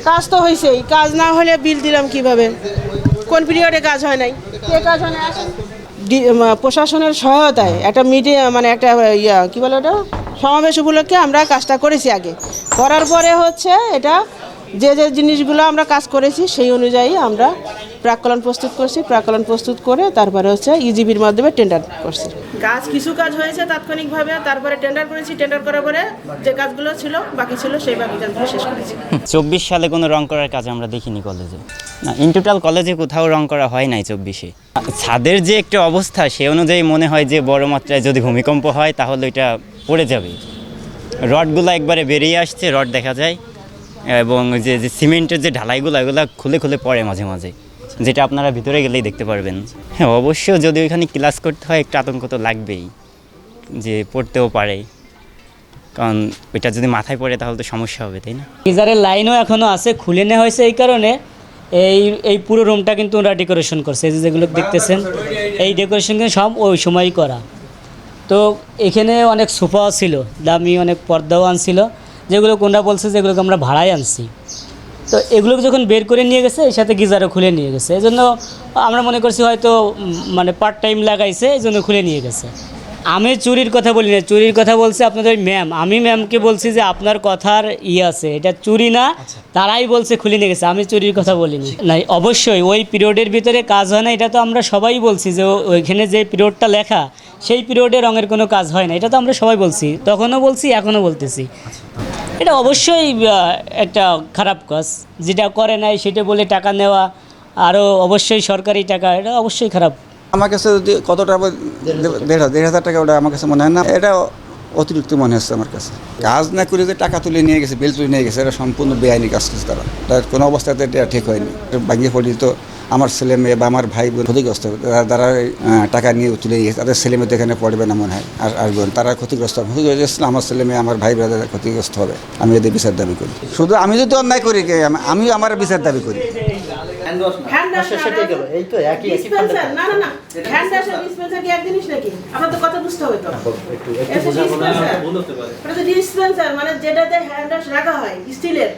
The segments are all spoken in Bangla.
কাজ তো হয়েছেই, কাজ না হলে বিল দিলাম কিভাবে? কোন পিরিয়ডে কাজ হয় নাই? কে কাজ হয় না? প্রশাসনের সহায়তায় একটা মিডিয়া মানে একটা কী বলে ওটা, সমাবেশ উপলক্ষে আমরা কাজটা করেছি। আগে করার পরে হচ্ছে এটা যে যে জিনিসগুলো আমরা কাজ করেছি সেই অনুযায়ী আমরা প্রাক্কলন প্রস্তুত করছি। প্রাক্কলন প্রস্তুত করে তারপরে হচ্ছে ইজিবির মাধ্যমে টেন্ডার করছি। কিছু কাজ হয়েছে তাৎক্ষণিকভাবে, তারপরে টেন্ডার করেছি। টেন্ডার করার পরে যে কাজগুলো ছিল বাকি ছিল সেই বাকি কাজগুলো শেষ করেছি। 24 সালে কোনো রং করার কাজ আমরা দেখিনি কলেজে, না ইন টোটাল কলেজে কোথাও রং করা হয় নাই 24-এ। ছাদের যে একটা অবস্থা সে অনুযায়ী মনে হয় যে বড় মাত্রায় যদি ভূমিকম্প হয় তাহলে এটা পড়ে যাবে। রডগুলো একবারে বেরিয়ে আসছে, রড দেখা যায়, এবং যে সিমেন্টের যে ঢালাইগুলো এগুলো খুলে খুলে পড়ে মাঝে মাঝে, যেটা আপনারা ভিতরে গেলেই দেখতে পারবেন। হ্যাঁ অবশ্যই যদি ওইখানে ক্লাস করতে হয় একটু আতঙ্ক তো লাগবেই, যে পড়তেও পারে, কারণ ওইটা যদি মাথায় পড়ে তাহলে তো সমস্যা হবে, তাই না? গিজারের লাইনও এখনও আছে, খুলে নেওয়া হয়েছে। এই কারণে এই পুরো রুমটা কিন্তু ওরা ডেকোরেশন করছে, এই যেগুলো দেখতেছেন এই ডেকোরেশন কিন্তু সব ওই সময়ই করা। তো এখানে অনেক সোফাও ছিল, দামি অনেক পর্দাও আনছিল, যেগুলো কোনটা বলছে যেগুলোকে আমরা ভাড়ায় আনছি। তো এগুলোকে যখন বের করে নিয়ে গেছে এর সাথে গিজারও খুলে নিয়ে গেছে। এই জন্য আমরা মনে করছি হয়তো মানে পার্ট টাইম লাগাইছে, এই জন্য খুলে নিয়ে গেছে। আমি চুরির কথা বলি না, চুরির কথা বলছে আপনাদের ম্যাম। আমি ম্যামকে বলছি যে আপনার কথার আছে, এটা চুরি না, তারাই বলছে খুলে নিয়ে গেছে, আমি চুরির কথা বলিনি। না অবশ্যই ওই পিরিয়ডের ভিতরে কাজ হয় না, এটা তো আমরা সবাই বলছি যে ওইখানে যে পিরিয়ডটা লেখা সেই পিরিয়ডে রঙের কোনো কাজ হয় না, এটা তো আমরা সবাই বলছি, তখনও বলছি এখনও বলতেছি। এটা অবশ্যই একটা খারাপ কাজ, যেটা করে নাই সেটা বলে টাকা নেওয়া, আরও অবশ্যই সরকারি টাকা, এটা অবশ্যই খারাপ। আমার কাছে যদি কত টাকা 1,500 টাকা, ওটা আমার কাছে মনে হয় না, এটা অতিরিক্ত মনে হচ্ছে আমার কাছে। কাজ না করে যে টাকা তুলে নিয়ে গেছে, বিল তুলে নিয়ে গেছে, এটা সম্পূর্ণ বেআইনি কাজ করছে তারা। তার কোনো অবস্থাতে এটা ঠিক হয়নি। ভাঙিয়ে পড়িত আমার ছেলে মেয়ে বা আমার ভাই বোন ক্ষতিগ্রস্ত হবে। তারা টাকা নিয়ে তুলে নিয়ে গেছে, তাদের ছেলে মেয়ে তো এখানে পড়বে না মনে হয়, আর বোন তারা ক্ষতিগ্রস্ত হবে। ক্ষতিগ্রস্ত আমার ছেলে মেয়ে আমার ভাই বোনেরা ক্ষতিগ্রস্ত হবে। আমি এদের বিচার দাবি করি। শুধু আমি যদি অন্যায় করি, আমি আমার বিচার দাবি করি। মানে যেটাতে হ্যান্ড ওয়াশ রাখা হয় স্টিলের,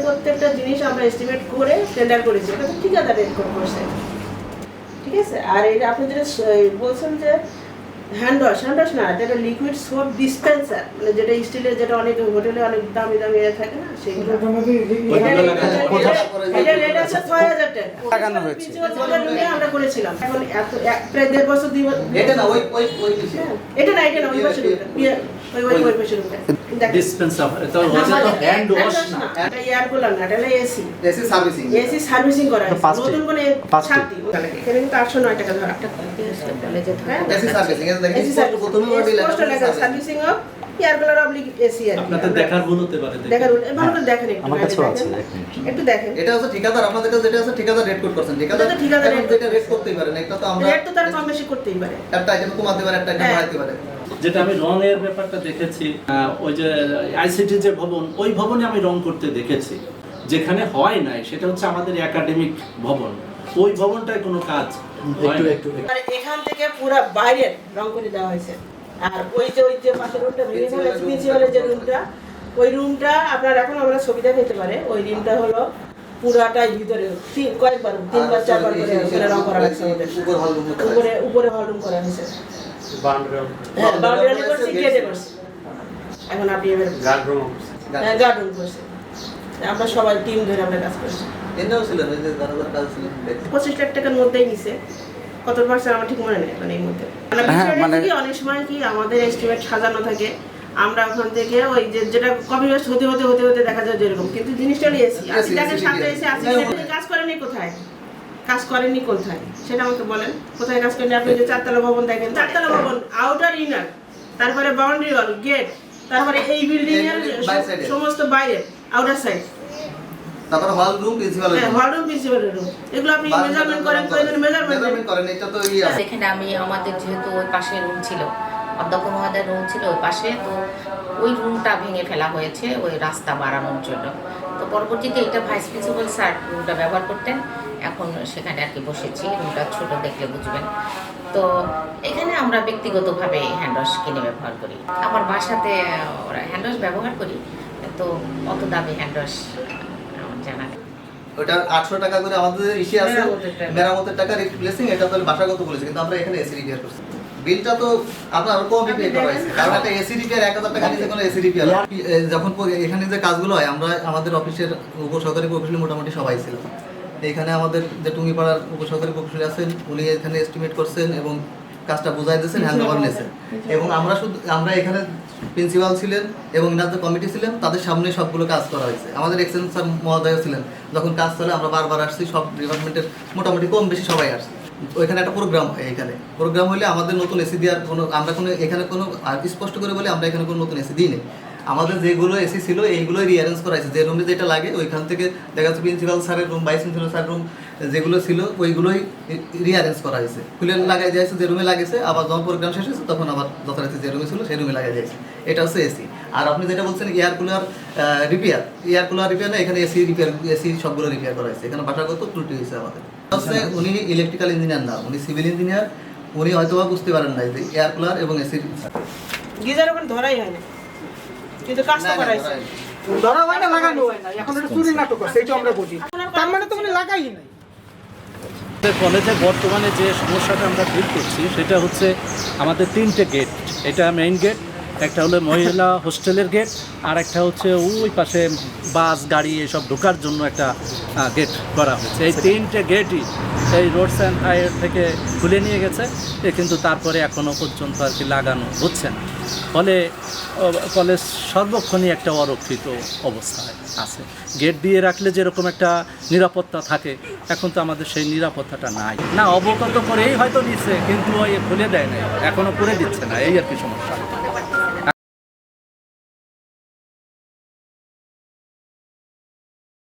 প্রত্যেকটা জিনিস আমরা এস্টিমেট করে টেন্ডার করেছি। এটা তো ঠিকাদার রেট করছে, ঠিক আছে। আর এটা আপনি যেটা বলছেন যে হ্যান্ড ওয়াশ না, যেটা লিকুইড সোপ ডিসপেন্সার, মানে যেটা স্টিলের, যেটা অনেক হোটেলে অনেক দামি দামি থাকে না, সেইগুলো এটা রেট আছে 6,000 টাকা আমরা করেছিলাম। এখন প্রায় 1.5 বছর 2 বছর। এটা না ওই ওই পাশে ওই পাশে ডিসপেন্সার, এটা হচ্ছে হ্যান্ড ওয়াশ না, এটা এয়ার কুলার না, এটা এসি সার্ভিসিং করা আছে নতুন করে ছাতি। এখানে কিন্তু 809 টাকা ধর একটা কলেজে থাকে এসি সার্ভিসিং, এসি প্রথমে model servicing of air cooler oblique AC. আপনাদের দেখার ভুল হতে পারে, দেখার ভালো করে দেখেন, আমার কাছে আছে, একটু দেখেন। এটা হচ্ছে ঠিকাদার, আপনাদের কাছে যেটা আছে ঠিকাদার রেট কোড করছেন, ঠিকাদার রেট যেটা রেট করতেই পারে না, এটা তো আমরা রেট তো তার কম বেশি করতেই পারে, একটা আইটেম কমাতে পারে, একটা আইটেম বাড়াতে পারে। যেটা আমি রঙের ব্যাপারটা দেখেছি, ওই যে আইসিটি যে ভবন, ওই ভবনে আমি রং করতে দেখেছি। যেখানে হয় নাই সেটা হচ্ছে আমাদের একাডেমিক ভবন, ওই ভবনটায় কোনো কাজ আর এখান থেকে পুরো বাইরে রং করে দেওয়া হয়েছে। আর ওই যে পাশের রুমটা প্রিন্সিপালের যে রুমটা, ওই রুমটা আপনার এখন আমরা ছবি দেখাতে পারে, ওই রুমটা হলো পুরাটাই ভিতরে কয়েকবার 3বার 4বার করে রং করা হয়েছে। উপরে হল রুম করা হয়েছে, বাউন্ডারি করছি, গেটে করছি। এখন আপনি গার্ড রুম করছে। আমরা সবাই টিম ধরে আমরা কাজ করছি। 25 লাখ টাকার মধ্যেই নিছে, কত পার্সেন্ট আমার ঠিক মনে নেই এখন এই মধ্যে। মানে অনেক সময় কি আমাদের এস্টিমেট সাজানো থাকে, আমরা ওখান থেকে ওই যেটা কপি পেস্ট হতে হতে হতে হতে দেখা যায় যেরকম, কিন্তু জিনিসটা নিয়েছি তাকে সাথে এসে কাজ করেনি কোথায়, কাজ করেনি কোথায় সেটা আমাকে বলেন। কোথায় কাজ করেনি? আপনি যে 4তলা ভবন দেখেন, 4তলা ভবন আউটার ইনার, তারপরে বাউন্ডারি ওয়াল, গেট, তারপরে এই বিল্ডিং এর সমস্ত বাইরে আউটার সাইড, তারপরে হল রুম, প্রিন্সিপালের রুম, এগুলো আপনি মেজারমেন্ট করেন, মেজারমেন্ট করেন। এটা তো এখানে আমি আমাদের যেহেতু ওই পাশে রুম ছিল, অধ্যক্ষ মহোদয়ের রুম ছিল ওই পাশে, তো ওই রুমটা ভেঙে ফেলা হয়েছে ওই রাস্তা বাড়ানোর জন্য। তো পরবর্তীতে এটা ভাইস প্রিন্সিপাল স্যার রুমটা ব্যবহার করতেন, এখন সেখানে আর কি বসেছি, রুমটা ছোট দেখলে বুঝবেন। তো এখানে আমরা ব্যক্তিগতভাবে হ্যান্ড ওয়াশ কিনে ব্যবহার করি, আমার বাসাতে ওরা হ্যান্ড ওয়াশ ব্যবহার করি, তো অত দামি হ্যান্ড ওয়াশ আমার জানা নেই। ওটা 800 টাকা করে আমাদের ইসে আছে, মেরামতের টাকা রিপ্লেসিং, এটা তো বাসাগত বলেছে, কিন্তু আমরা এখানে এসি রিপেয়ার করছি। বিলটা তো আপনার আরো কম পে করা হয়েছে, কারণ একটা এসি রিপেয়ার 1000 টাকা নিচে কোনো এসি রিপেয়ার যখন এখানে যে কাজগুলো হয়, আমরা আমাদের অফিসের উপসহকারী প্রকৌশলী মোটামুটি সবাই ছিল এখানে। আমাদের যে টুঙ্গিপাড়ার উপসহকারী প্রকৌশলী আছেন, উনি এখানে এস্টিমেট করছেন এবং কাজটা বুঝাই দিয়েছেন, হ্যান্ড ওভার নিয়েছেন। এবং আমরা এখানে প্রিন্সিপাল ছিলেন এবং ইনাদের কমিটি ছিলেন, তাদের সামনে সবগুলো কাজ করা হয়েছে। আমাদের এক্সেলেন্স স্যার মহোদয় ছিলেন, যখন কাজ চলে আমরা বারবার আসছি, সব ডিপার্টমেন্টের মোটামুটি কম বেশি সবাই আসছে। ওইখানে একটা প্রোগ্রাম হয়, এখানে প্রোগ্রাম হলে আমাদের নতুন এসি দেওয়ার আমরা এখানে কোনো স্পষ্ট করে বলে আমরা এখানে কোনো নতুন এসি দিই নি। আমাদের যেগুলো এসি ছিল এইগুলোই রিঅ্যারেঞ্জ করা হয়েছে, যে রুমে যেটা লাগে ওইখান থেকে দেখা যাচ্ছে প্রিন্সিপাল স্যারের রুম, ভাইস প্রিন্সিপাল স্যারের রুম যেগুলো ছিল ওইগুলোই রিঅ্যারেঞ্জ করা হয়েছে, খুলে লাগাই দিয়েছে যে রুমে লাগেছে। আবার যখন প্রোগ্রাম শেষ হয়েছে তখন আবার যথারীতি যে রুমে ছিল সেই রুমে লাগাই দিয়েছে। এটা হচ্ছে এসি। আর আপনি যেটা বলছেন এয়ার কুলার রিপেয়ার না, এখানে এসি সবগুলো রিপেয়ার করা হয়েছে। এখানে বাসাগত ত্রুটি হয়েছে আমাদের। হচ্ছে উনি ইলেকট্রিক্যাল ইঞ্জিনিয়ার না, উনি সিভিল ইঞ্জিনিয়ার। উনি হয়তো বা বুঝতে পারেন না যে এয়ার কুলার এবং এসি গিজার ওখানে ধরাই হয় না, কিন্তু কাজ তো করাইছে। ধরা হয় না, লাগানো হয় না, এখন এটা চুরি নাটক আছে, এটা আমরা বুঝি। তার মানে তো মানে লাগাই নাই। কলেজে বর্তমানে যে সমস্যাটা আমরা ফিল করছি সেটা হচ্ছে আমাদের 3টে গেট। এটা মেইন গেট, একটা হলো মহিলা হোস্টেলের গেট, আর একটা হচ্ছে ওই পাশে বাস গাড়ি এসব ঢোকার জন্য একটা গেট করা হয়েছে। এই 3টে গেটই এই রোডস অ্যান্ড হাইওয়ে থেকে খুলে নিয়ে গেছে, কিন্তু তারপরে এখনও পর্যন্ত আর কি লাগানো হচ্ছে না। ফলে কলেজ সর্বক্ষণই একটা অরক্ষিত অবস্থায় আছে। গেট দিয়ে রাখলে যেরকম একটা নিরাপত্তা থাকে, এখন তো আমাদের সেই নিরাপত্তাটা নাই। না, অবগত করেই হয়তো নিচ্ছে, কিন্তু ওই খুলে দেয় না, এখনও করে দিচ্ছে না, এই আর কি সমস্যা।